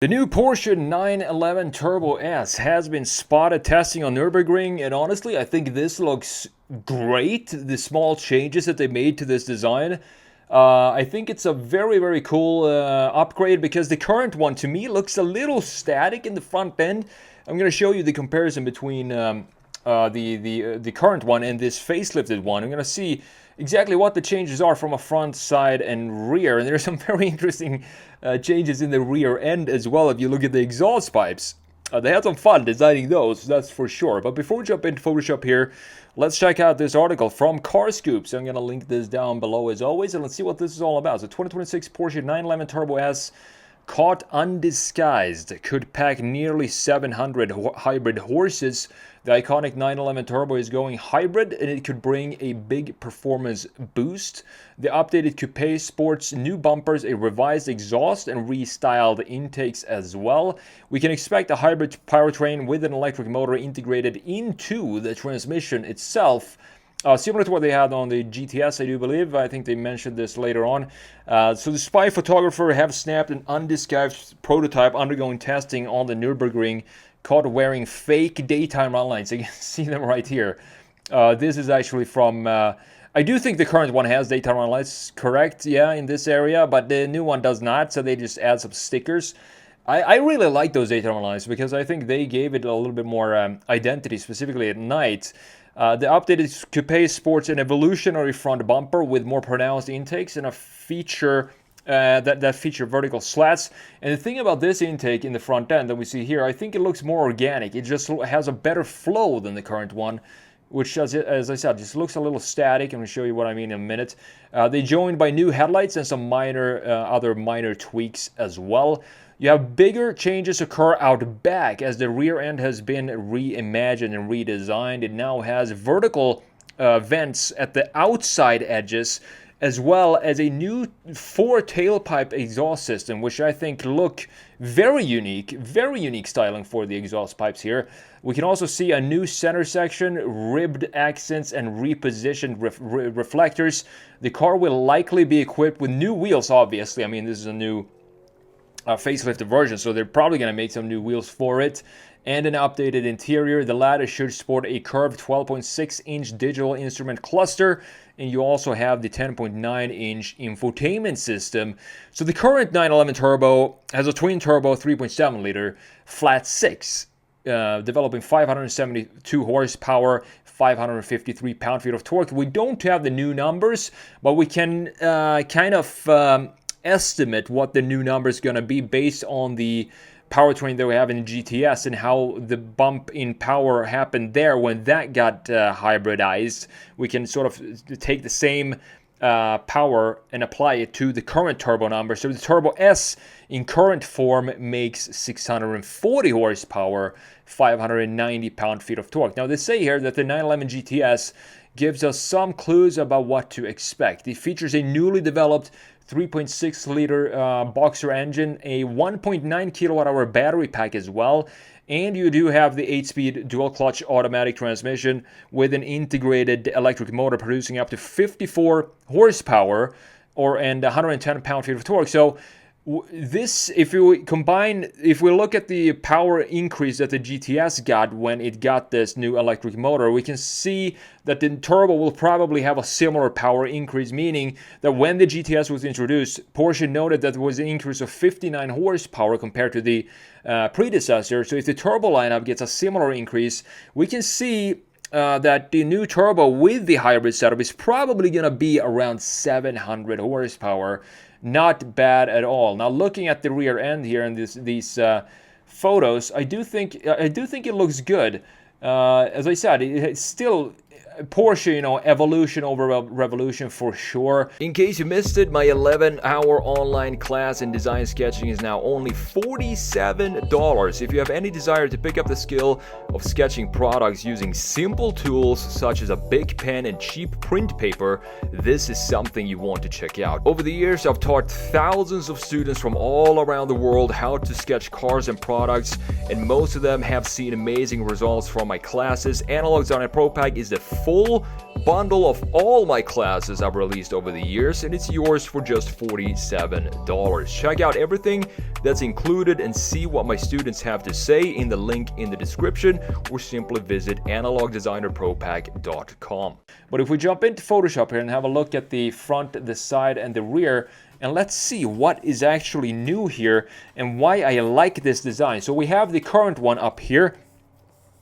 The new Porsche 911 Turbo S has been spotted testing on Nürburgring, and honestly, I think this looks great. The small changes that they made to this design. I think it's a very, very cool upgrade because the current one to me looks a little static in the front end. I'm going to show you the comparison between the current one and this facelifted one. I'm going to see exactly what the changes are from a front, side, and rear. And there's some very interesting changes in the rear end as well if you look at the exhaust pipes. They had some fun designing those, that's for sure. But before we jump into Photoshop here, let's check out this article from Car Scoop. So I'm going to link this down below as always, and let's see what this is all about. So 2026 Porsche 911 Turbo S caught undisguised, could pack nearly 700 hybrid horses. The iconic 911 Turbo is going hybrid, and it could bring a big performance boost. The updated coupe sports new bumpers, a revised exhaust, and restyled intakes as well. We can expect a hybrid powertrain with an electric motor integrated into the transmission itself. Similar to what they had on the GTS, I do believe. I think they mentioned this later on. So the spy photographer have snapped an undisguised prototype undergoing testing on the Nürburgring, caught wearing fake daytime run lights. You can see them right here. This is actually from... I do think the current one has daytime run lights, correct? Yeah, in this area, but the new one does not, so they just add some stickers. I really like those daytime run lights because I think they gave it a little bit more identity, specifically at night. The updated coupe sports an evolutionary front bumper with more pronounced intakes and a feature that feature vertical slats. And the thing about this intake in the front end that we see here, I think it looks more organic. It just has a better flow than the current one, which, as I said, just looks a little static. I'm going to show you what I mean in a minute. They joined by new headlights and some other minor tweaks as well. You have bigger changes occur out back as the rear end has been reimagined and redesigned. It now has vertical vents at the outside edges, as well as a new 4 tailpipe exhaust system, which I think look very unique styling for the exhaust pipes here. We can also see a new center section, ribbed accents, and repositioned reflectors. The car will likely be equipped with new wheels, obviously. I mean, this is a new facelifted version, so they're probably going to make some new wheels for it, and an updated interior. The latter should sport a curved 12.6-inch digital instrument cluster, and you also have the 10.9-inch infotainment system. So the current 911 Turbo has a twin-turbo 3.7-liter flat 6, developing 572 horsepower, 553 pound-feet of torque. We don't have the new numbers, but we can kind of estimate what the new number is going to be based on the powertrain that we have in the GTS and how the bump in power happened there when that got hybridized. We can sort of take the same power and apply it to the current turbo number. So the Turbo S in current form makes 640 horsepower, 590 pound-feet of torque. Now they say here that the 911 GTS gives us some clues about what to expect. It features a newly developed 3.6-liter boxer engine, a 1.9 kilowatt-hour battery pack as well, and you do have the 8-speed dual-clutch automatic transmission with an integrated electric motor producing up to 54 horsepower and 110 pound-feet of torque. So this, if we look at the power increase that the GTS got when it got this new electric motor, we can see that the turbo will probably have a similar power increase, meaning that when the GTS was introduced, Porsche noted that there was an increase of 59 horsepower compared to the predecessor. So if the turbo lineup gets a similar increase, we can see that the new turbo with the hybrid setup is probably going to be around 700 horsepower. Not bad at all. Now, looking at the rear end here in these photos, I do think it looks good. As I said, it's still Porsche, evolution over revolution for sure. In case you missed it, my 11-hour online class in design sketching is now only $47. If you have any desire to pick up the skill of sketching products using simple tools such as a big pen and cheap print paper, this is something you want to check out. Over the years, I've taught thousands of students from all around the world how to sketch cars and products, and most of them have seen amazing results from my classes. Analog Design Pro Pack is the full bundle of all my classes I've released over the years, and it's yours for just $47. Check out everything that's included and see what my students have to say in the link in the description, or simply visit analogdesignerpropack.com. But if we jump into Photoshop here and have a look at the front, the side, and the rear, and let's see what is actually new here and why I like this design. So we have the current one up here.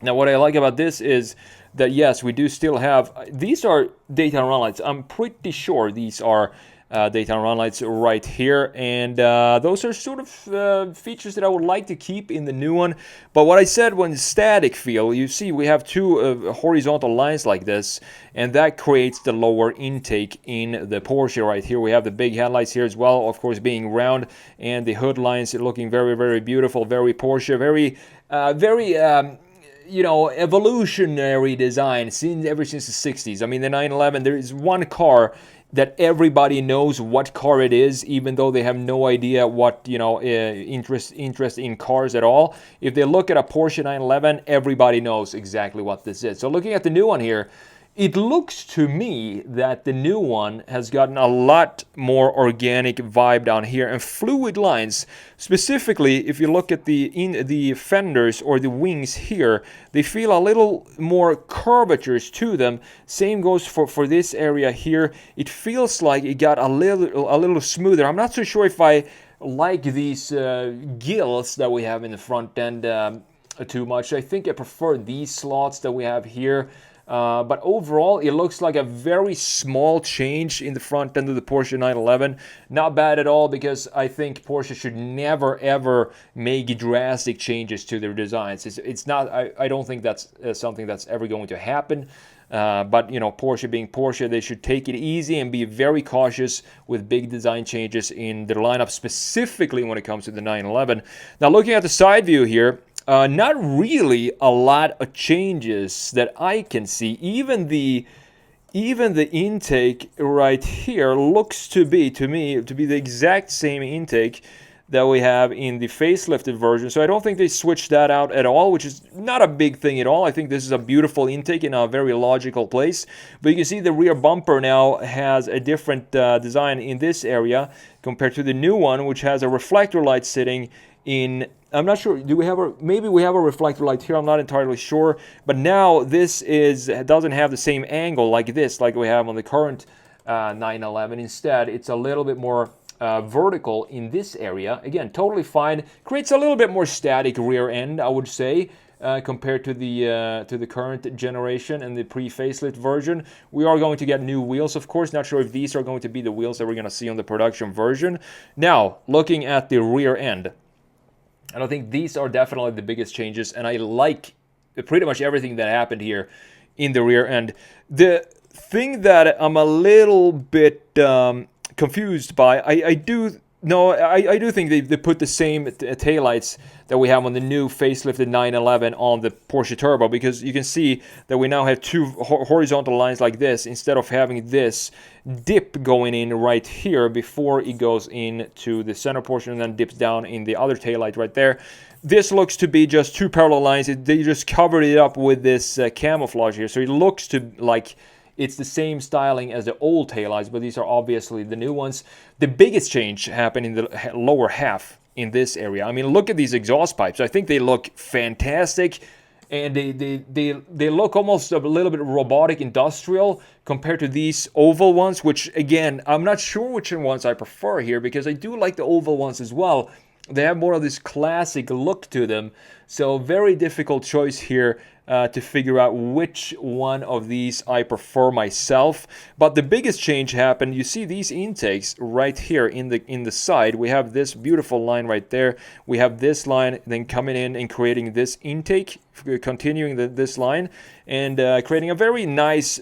Now what I like about this is that yes, we do still have, these are daytime run lights. I'm pretty sure these are daytime run lights right here, and those are sort of features that I would like to keep in the new one. But what I said when static feel, you see we have two horizontal lines like this, and that creates the lower intake in the Porsche right here. We have the big headlights here as well, of course being round, and the hood lines looking very, very beautiful, very Porsche, very you know, evolutionary design seen ever since the 60s. I mean, the 911, there is one car that everybody knows what car it is, even though they have no idea what, you know, interest in cars at all. If they look at a Porsche 911, everybody knows exactly what this is. So looking at the new one here, it looks to me that the new one has gotten a lot more organic vibe down here and fluid lines. Specifically, if you look at the fenders or the wings here, they feel a little more curvatures to them. Same goes for this area here. It feels like it got a little smoother. I'm not so sure if I like these gills that we have in the front end too much. I think I prefer these slots that we have here. But overall, it looks like a very small change in the front end of the Porsche 911. Not bad at all, because I think Porsche should never ever make drastic changes to their designs. It's not. I don't think that's something that's ever going to happen. But you know, Porsche being Porsche, they should take it easy and be very cautious with big design changes in their lineup, specifically when it comes to the 911. Now, looking at the side view here. Not really a lot of changes that I can see. Even the intake right here looks to me to be the exact same intake that we have in the facelifted version. So I don't think they switched that out at all, which is not a big thing at all. I think this is a beautiful intake in a very logical place. But you can see the rear bumper now has a different design in this area compared to the new one, which has a reflector light sitting in. I'm not sure, do we have maybe we have a reflector light here, I'm not entirely sure, but now this doesn't have the same angle like this, like we have on the current 911. Instead, it's a little bit more vertical in this area. Again, totally fine, creates a little bit more static rear end, I would say, compared to the current generation and the pre-facelift version. We are going to get new wheels, of course. Not sure if these are going to be the wheels that we're going to see on the production version. Now, looking at the rear end, and I think these are definitely the biggest changes, and I like pretty much everything that happened here in the rear end. The thing that I'm a little bit confused by, I do think they put the same taillights that we have on the new facelifted 911 on the Porsche Turbo, because you can see that we now have two horizontal lines like this instead of having this dip going in right here before it goes into the center portion and then dips down in the other taillight right there. This looks to be just two parallel lines. They just covered it up with this camouflage here, so it looks to like it's the same styling as the old taillights, but these are obviously the new ones. The biggest change happened in the lower half in this area. I mean, look at these exhaust pipes. I think they look fantastic, and they look almost a little bit robotic industrial compared to these oval ones, which again, I'm not sure which ones I prefer here, because I do like the oval ones as well. They have more of this classic look to them, so very difficult choice here to figure out which one of these I prefer myself. But the biggest change happened, you see these intakes right here in the side. We have this beautiful line right there. We have this line then coming in and creating this intake, continuing this line, and creating a very nice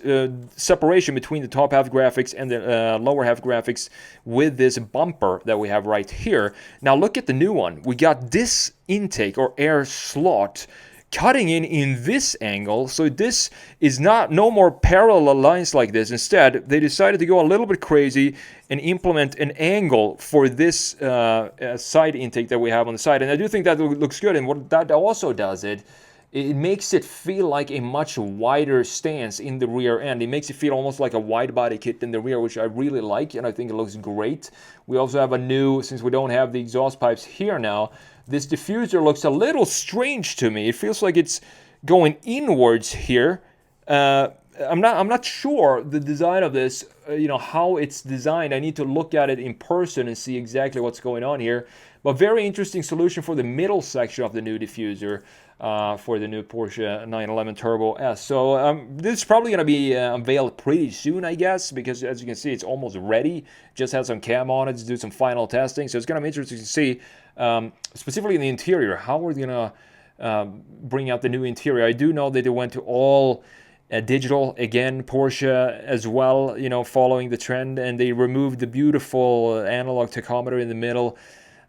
separation between the top half graphics and the lower half graphics with this bumper that we have right here. Now look at the new one. We got this intake or air slot cutting in this angle, so this is no more parallel lines like this. Instead, they decided to go a little bit crazy and implement an angle for this side intake that we have on the side, and I do think that looks good. And what that also does it makes it feel like a much wider stance in the rear end. It makes it feel almost like a wide body kit in the rear, which I really like, and I think it looks great. We also have a new, since we don't have the exhaust pipes here now, this diffuser looks a little strange to me. It feels like it's going inwards here. I'm not sure the design of this, how it's designed. I need to look at it in person and see exactly what's going on here. But very interesting solution for the middle section of the new diffuser for the new Porsche 911 Turbo S. So this is probably going to be unveiled pretty soon, I guess, because as you can see, it's almost ready. Just had some cam on it to do some final testing. So it's going to be interesting to see, specifically in the interior, how we're going to bring out the new interior. I do know that they went to all digital again, Porsche as well, following the trend, and they removed the beautiful analog tachometer in the middle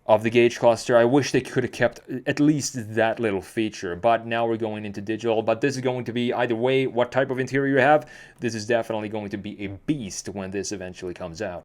of the gauge cluster. I wish they could have kept at least that little feature, but now we're going into digital. But this is going to be, either way, what type of interior you have, this is definitely going to be a beast when this eventually comes out.